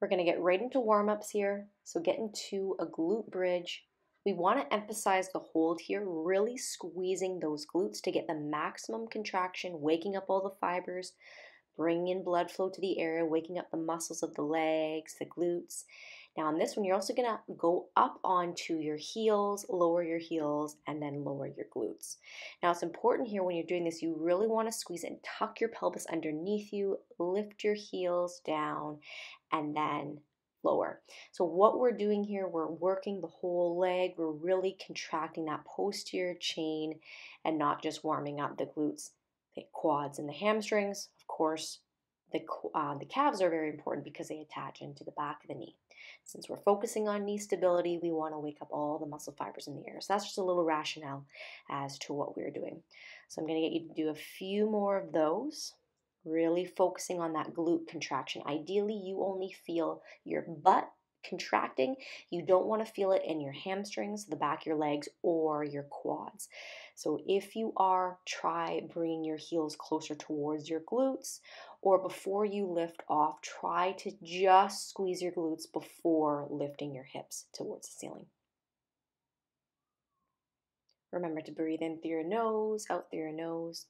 We're going to get right into warm-ups here. So get into a glute bridge. We want to emphasize the hold here, really squeezing those glutes to get the maximum contraction, waking up all the fibers, bringing in blood flow to the area, waking up the muscles of the legs, the glutes. Now on this one, you're also going to go up onto your heels, lower your heels, and then lower your glutes. Now it's important here when you're doing this, you really want to squeeze it and tuck your pelvis underneath you, lift your heels down, and then lower. So what we're doing here, we're working the whole leg. We're really contracting that posterior chain and not just warming up the glutes, the quads, and the hamstrings. Of course, the calves are very important because they attach into the back of the knee. Since we're focusing on knee stability, we want to wake up all the muscle fibers in the air. So that's just a little rationale as to what we're doing. So I'm going to get you to do a few more of those, really focusing on that glute contraction. Ideally, you only feel your butt contracting. You don't want to feel it in your hamstrings, the back of your legs, or your quads. So if you are, try bringing your heels closer towards your glutes, or before you lift off, try to just squeeze your glutes before lifting your hips towards the ceiling. Remember to breathe in through your nose, out through your nose.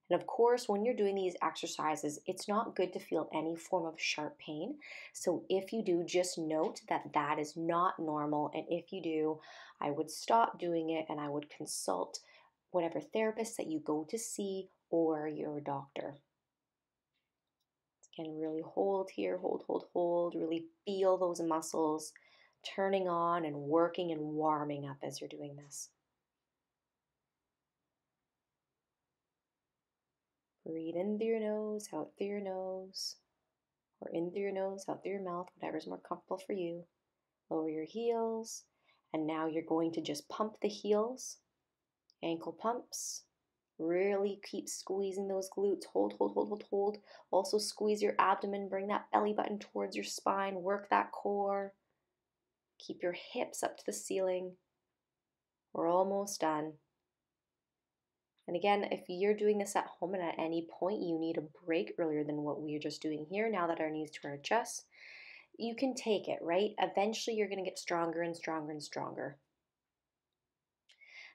And of course, when you're doing these exercises, it's not good to feel any form of sharp pain. So if you do, just note that that is not normal. And if you do, I would stop doing it and I would consult whatever therapist that you go to see or your doctor. Again, really hold here, hold. Really feel those muscles turning on and working and warming up as you're doing this. Breathe in through your nose, out through your nose, or in through your nose, out through your mouth, whatever's more comfortable for you. Lower your heels, and now you're going to just pump the heels, ankle pumps. Really keep squeezing those glutes. Hold. Also squeeze your abdomen, bring that belly button towards your spine, work that core. Keep your hips up to the ceiling. We're almost done. And again, if you're doing this at home and at any point you need a break earlier than what we're just doing here, now that our knees to our chest, you can take it, right? Eventually you're going to get stronger and stronger.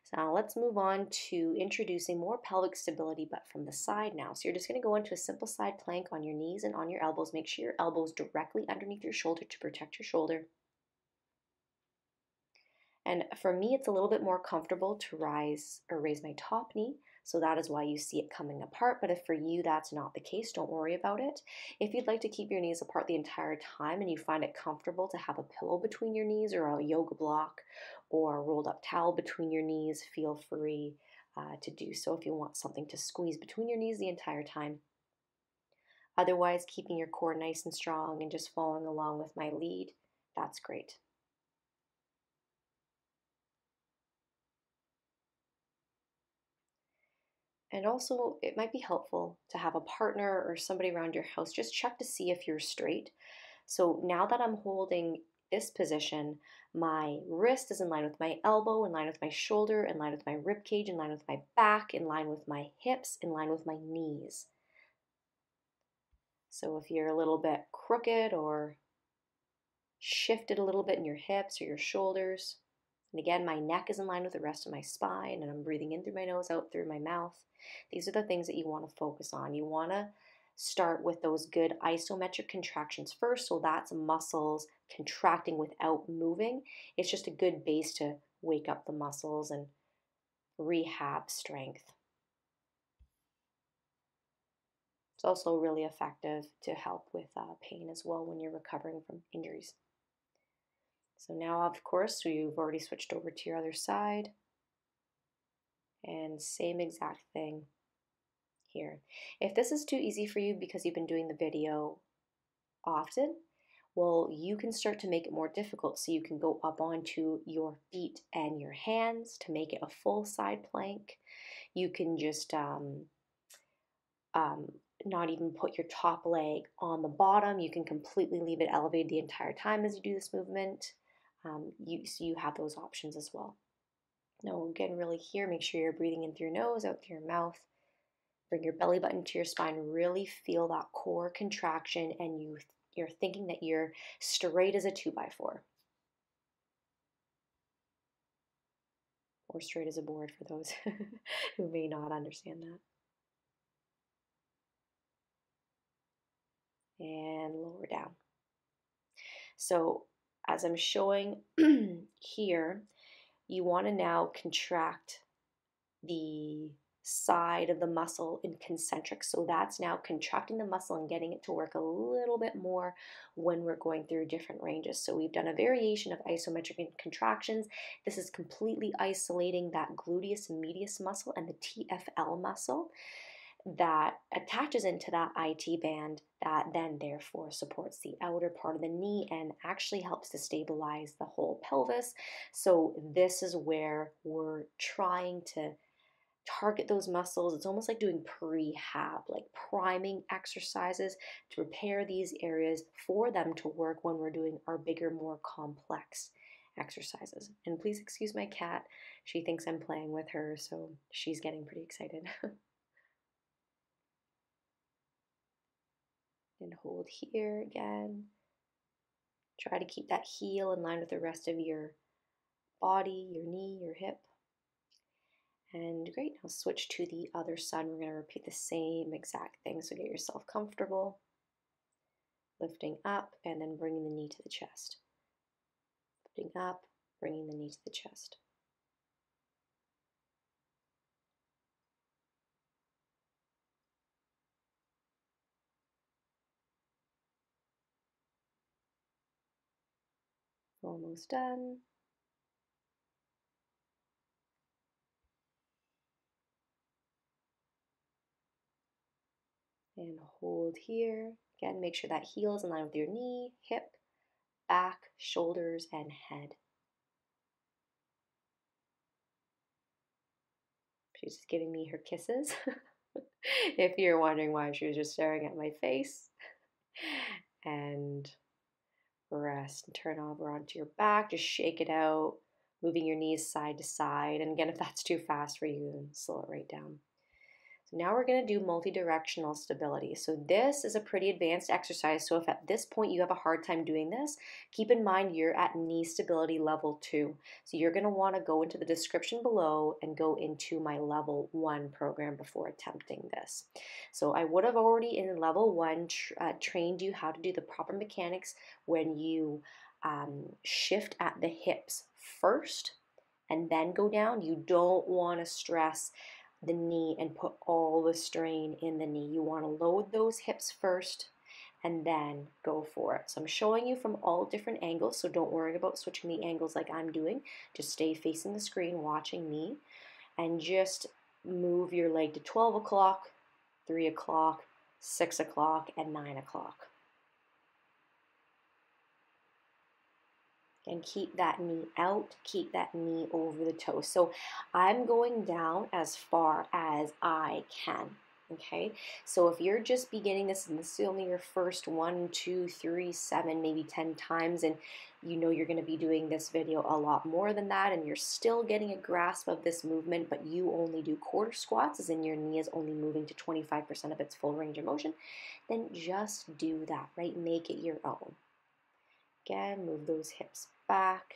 So now let's move on to introducing more pelvic stability, but from the side now. So you're just going to go into a simple side plank on your knees and on your elbows. Make sure your elbows directly underneath your shoulder to protect your shoulder. And for me, it's a little bit more comfortable to raise my top knee. So that is why you see it coming apart. But if for you that's not the case, don't worry about it. If you'd like to keep your knees apart the entire time and you find it comfortable to have a pillow between your knees or a yoga block or a rolled up towel between your knees, feel free to do so if you want something to squeeze between your knees the entire time. Otherwise, keeping your core nice and strong and just following along with my lead, that's great. And also, it might be helpful to have a partner or somebody around your house. Just check to see if you're straight. So now that I'm holding this position, my wrist is in line with my elbow, in line with my shoulder, in line with my rib cage, in line with my back, in line with my hips, in line with my knees. So if you're a little bit crooked or shifted a little bit in your hips or your shoulders, and again, my neck is in line with the rest of my spine, and I'm breathing in through my nose, out through my mouth. These are the things that you want to focus on. You want to start with those good isometric contractions first, so that's muscles contracting without moving. It's just a good base to wake up the muscles and rehab strength. It's also really effective to help with pain as well when you're recovering from injuries. So now, of course, you've already switched over to your other side. And same exact thing here. If this is too easy for you because you've been doing the video often, well, you can start to make it more difficult. So you can go up onto your feet and your hands to make it a full side plank. You can just not even put your top leg on the bottom. You can completely leave it elevated the entire time as you do this movement. So you have those options as well. Now, again, really here, make sure you're breathing in through your nose, out through your mouth. Bring your belly button to your spine. Really feel that core contraction, and you're thinking that you're straight as a 2x4. Or straight as a board for those who may not understand that. And lower down. So as I'm showing here, you want to now contract the side of the muscle in concentric. So that's now contracting the muscle and getting it to work a little bit more when we're going through different ranges. So we've done a variation of isometric contractions. This is completely isolating that gluteus medius muscle and the TFL muscle that attaches into that IT band that then therefore supports the outer part of the knee and actually helps to stabilize the whole pelvis. So this is where we're trying to target those muscles. It's almost like doing prehab, like priming exercises to repair these areas for them to work when we're doing our bigger, more complex exercises. And please excuse my cat. She thinks I'm playing with her, so she's getting pretty excited. And hold here again. Try to keep that heel in line with the rest of your body, your knee, your hip. And great, now switch to the other side. We're going to repeat the same exact thing. So get yourself comfortable, lifting up, and then bringing the knee to the chest. Lifting up, bringing the knee to the chest. Almost done. And hold here. Again, make sure that heel is in line with your knee, hip, back, shoulders, and head. She's just giving me her kisses. If you're wondering why she was just staring at my face. And rest and turn over onto your back. Just shake it out, moving your knees side to side. And again, if that's too fast for you, then slow it right down. So now we're going to do multidirectional stability. So this is a pretty advanced exercise. So if at this point you have a hard time doing this, keep in mind you're at knee stability level 2. So you're going to want to go into the description below and go into my level 1 program before attempting this. So I would have already in level 1 trained you how to do the proper mechanics when you shift at the hips first and then go down. You don't want to stress the knee and put all the strain in the knee. You want to load those hips first and then go for it. So I'm showing you from all different angles, so don't worry about switching the angles like I'm doing. Just stay facing the screen, watching me, and just move your leg to 12 o'clock, 3 o'clock, 6 o'clock, and 9 o'clock. And keep that knee out, keep that knee over the toe. So I'm going down as far as I can, okay? So if you're just beginning this and this is only your first 1, 2, 3, 7, maybe 10 times, and you know you're going to be doing this video a lot more than that, and you're still getting a grasp of this movement, but you only do quarter squats, as in your knee is only moving to 25% of its full range of motion, then just do that, right? Make it your own. Again, move those hips back.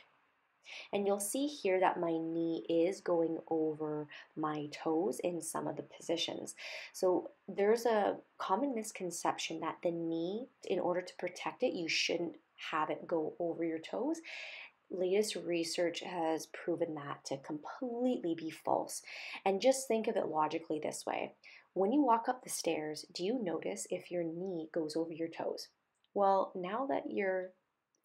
And you'll see here that my knee is going over my toes in some of the positions. So there's a common misconception that the knee, in order to protect it, you shouldn't have it go over your toes. Latest research has proven that to completely be false. And just think of it logically this way. When you walk up the stairs, do you notice if your knee goes over your toes? Well, now that you're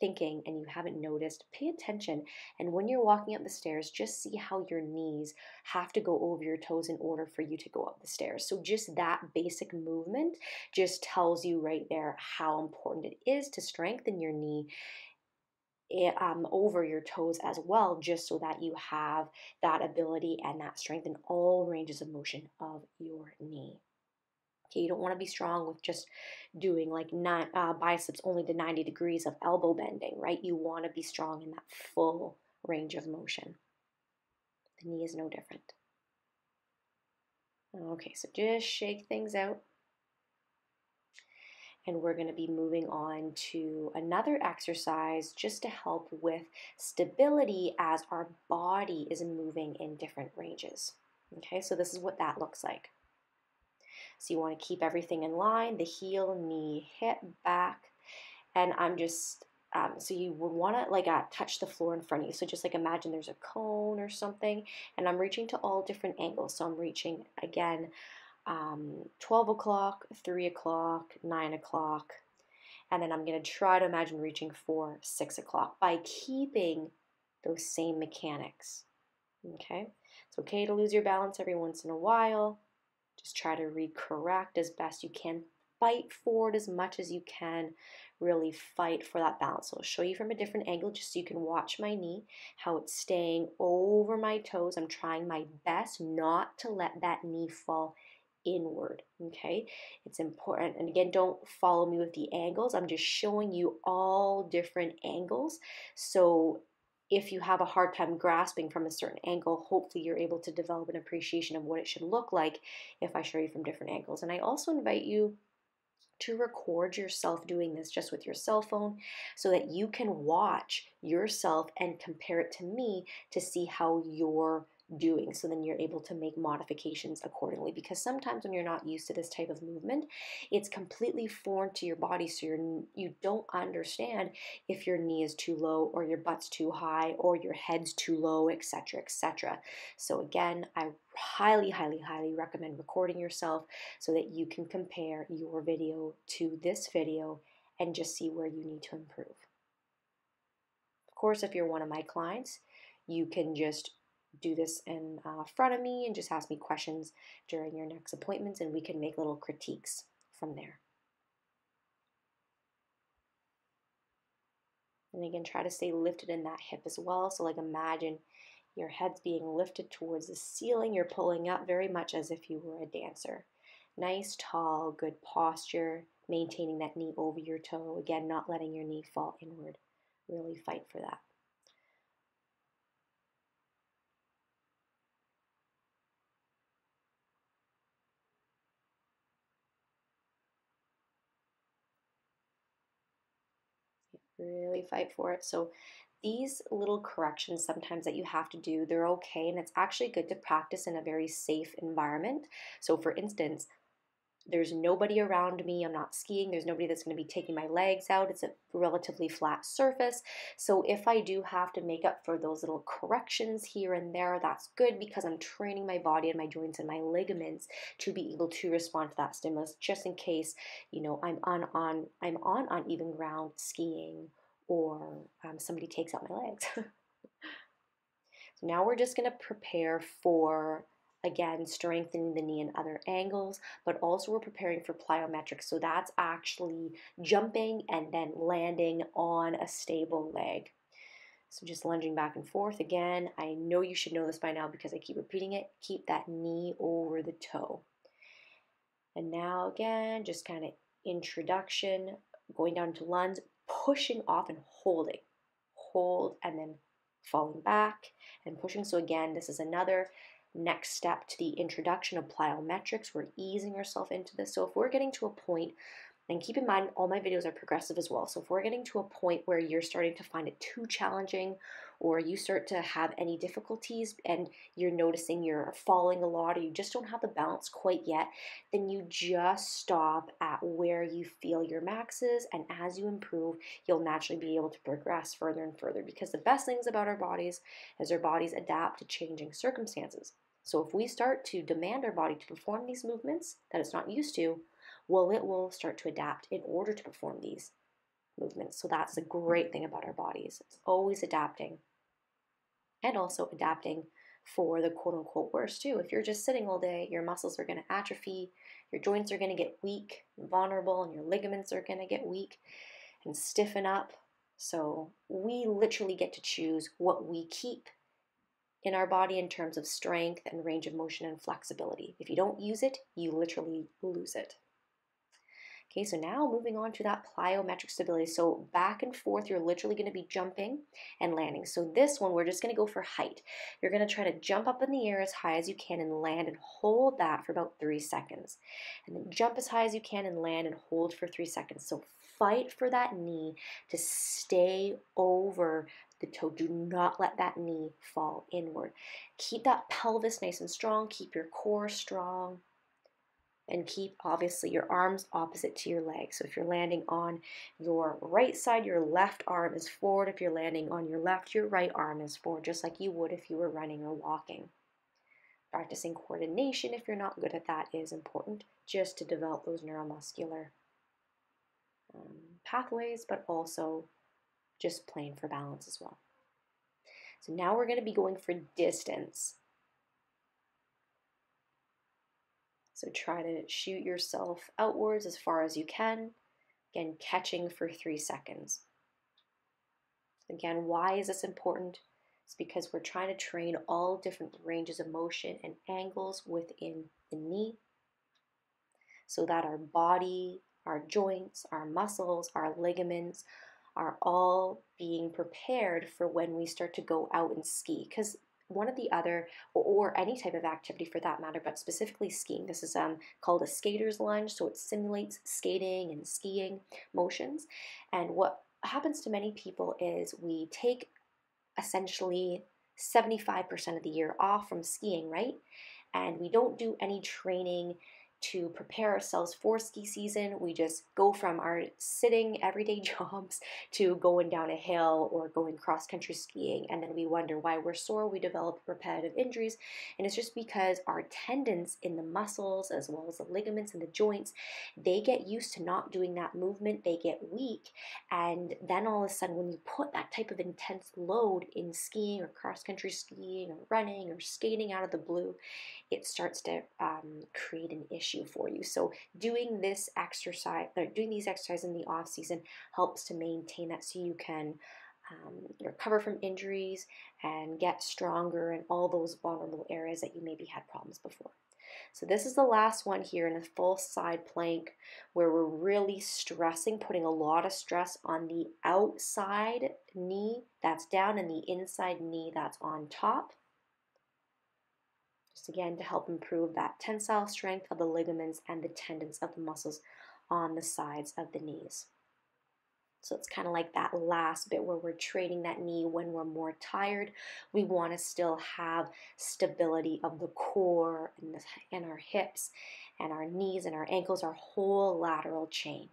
thinking and you haven't noticed, pay attention. And when you're walking up the stairs, just see how your knees have to go over your toes in order for you to go up the stairs. So just that basic movement just tells you right there how important it is to strengthen your knee over your toes as well, just so that you have that ability and that strength in all ranges of motion of your knee. Okay, you don't want to be strong with just doing like biceps only to 90 degrees of elbow bending, right? You want to be strong in that full range of motion. The knee is no different. Okay, so just shake things out. And we're going to be moving on to another exercise just to help with stability as our body is moving in different ranges. Okay, so this is what that looks like. So you want to keep everything in line, the heel, knee, hip, back, and I'm just, so you would want to like touch the floor in front of you. So just like imagine there's a cone or something, and I'm reaching to all different angles. So I'm reaching again, 12 o'clock, 3 o'clock, 9 o'clock, and then I'm going to try to imagine reaching for 6 o'clock by keeping those same mechanics. Okay, it's okay to lose your balance every once in a while. Just try to recorrect as best you can. Fight forward as much as you can. Really fight for that balance. So I'll show you from a different angle just so you can watch my knee, how it's staying over my toes. I'm trying my best not to let that knee fall inward, okay? It's important. And again, don't follow me with the angles. I'm just showing you all different angles. So if you have a hard time grasping from a certain angle, hopefully you're able to develop an appreciation of what it should look like if I show you from different angles. And I also invite you to record yourself doing this just with your cell phone so that you can watch yourself and compare it to me to see how you're doing. So then you're able to make modifications accordingly, because sometimes when you're not used to this type of movement, it's completely foreign to your body, so you don't understand if your knee is too low or your butt's too high or your head's too low, etc., etc. So again, I highly, highly, highly recommend recording yourself so that you can compare your video to this video and just see where you need to improve. Of course, if you're one of my clients, you can just do this in front of me and just ask me questions during your next appointments, and we can make little critiques from there. And again, try to stay lifted in that hip as well. So like imagine your head's being lifted towards the ceiling. You're pulling up very much as if you were a dancer. Nice, tall, good posture, maintaining that knee over your toe. Again, not letting your knee fall inward. Really fight for that. Really fight for it. So these little corrections sometimes that you have to do, they're okay, and it's actually good to practice in a very safe environment. So for instance, there's nobody around me. I'm not skiing. There's nobody that's going to be taking my legs out. It's a relatively flat surface. So if I do have to make up for those little corrections here and there, that's good, because I'm training my body and my joints and my ligaments to be able to respond to that stimulus, just in case, you know, I'm on uneven ground skiing, or somebody takes out my legs. So now we're just going to prepare for, again, strengthening the knee in other angles, but also we're preparing for plyometric. So that's actually jumping and then landing on a stable leg. So just lunging back and forth. Again, I know you should know this by now because I keep repeating it. Keep that knee over the toe. And now again, just kind of introduction, going down to lunge, pushing off and holding. Hold and then falling back and pushing. So again, this is another next step to the introduction of plyometrics. We're easing ourselves into this. So if we're getting to a point, and keep in mind, all my videos are progressive as well. So if we're getting to a point where you're starting to find it too challenging, or you start to have any difficulties and you're noticing you're falling a lot, or you just don't have the balance quite yet, then you just stop at where you feel your max is. And as you improve, you'll naturally be able to progress further and further, because the best things about our bodies is our bodies adapt to changing circumstances. So if we start to demand our body to perform these movements that it's not used to, well, it will start to adapt in order to perform these movements. So that's the great thing about our bodies. It's always adapting, and also adapting for the quote-unquote worst too. If you're just sitting all day, your muscles are going to atrophy, your joints are going to get weak and vulnerable, and your ligaments are going to get weak and stiffen up. So we literally get to choose what we keep in our body in terms of strength and range of motion and flexibility. If you don't use it, you literally lose it. Okay, so now moving on to that plyometric stability. So back and forth, you're literally going to be jumping and landing. So this one, we're just going to go for height. You're going to try to jump up in the air as high as you can and land and hold that for about 3 seconds. And then jump as high as you can and land and hold for 3 seconds. So fight for that knee to stay over the toe. Do not let that knee fall inward. Keep that pelvis nice and strong. Keep your core strong. And keep, obviously, your arms opposite to your legs. So if you're landing on your right side, your left arm is forward. If you're landing on your left, your right arm is forward, just like you would if you were running or walking. Practicing coordination, if you're not good at that, is important just to develop those neuromuscular pathways, but also just playing for balance as well. So now we're going to be going for distance. So try to shoot yourself outwards as far as you can. Again, catching for 3 seconds. Again, why is this important? It's because we're trying to train all different ranges of motion and angles within the knee so that our body, our joints, our muscles, our ligaments are all being prepared for when we start to go out and ski. Because one of the other, or any type of activity for that matter, but specifically skiing, this is called a skater's lunge, so it simulates skating and skiing motions. And what happens to many people is we take essentially 75% of the year off from skiing, right? And we don't do any training to prepare ourselves for ski season. We just go from our sitting everyday jobs to going down a hill or going cross-country skiing, and then we wonder why we're sore. We develop repetitive injuries, and it's just because our tendons in the muscles as well as the ligaments and the joints, they get used to not doing that movement. They get weak, and then all of a sudden when you put that type of intense load in skiing or cross-country skiing or running or skating out of the blue, it starts to create an issue for you. So doing this exercise, or doing these exercises in the off season, helps to maintain that, so you can recover from injuries and get stronger in all those vulnerable areas that you maybe had problems before. So this is the last one here in a full side plank, where we're really stressing, putting a lot of stress on the outside knee that's down and the inside knee that's on top. Just again to help improve that tensile strength of the ligaments and the tendons of the muscles on the sides of the knees. So it's kind of like that last bit where we're training that knee when we're more tired. We want to still have stability of the core and our hips and our knees and our ankles, our whole lateral chain.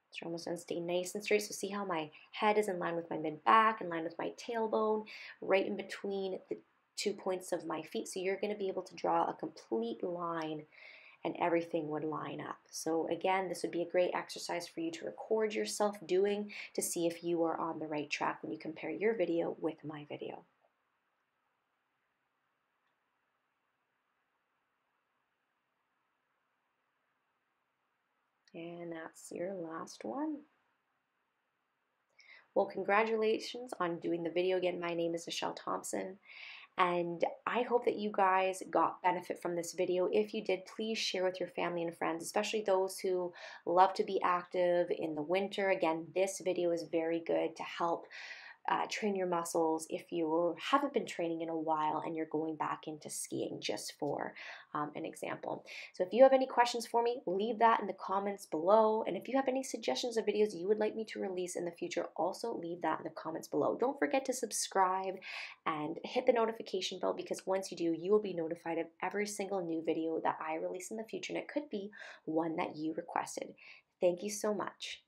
So we're almost going to stay nice and straight. So see how my head is in line with my mid-back, in line with my tailbone, right in between the 2 points of my feet. So you're going to be able to draw a complete line and everything would line up. So again, this would be a great exercise for you to record yourself doing to see if you are on the right track when you compare your video with my video. And that's your last one. Well, congratulations on doing the video. Again, my name is Nichelle Thomson, and I hope that you guys got benefit from this video. If you did, please share with your family and friends, especially those who love to be active in the winter. Again, this video is very good to help train your muscles if you haven't been training in a while and you're going back into skiing, just for an example. So if you have any questions for me, leave that in the comments below. And if you have any suggestions of videos you would like me to release in the future, also leave that in the comments below. Don't forget to subscribe and hit the notification bell, because once you do, you will be notified of every single new video that I release in the future, and it could be one that you requested. Thank you so much.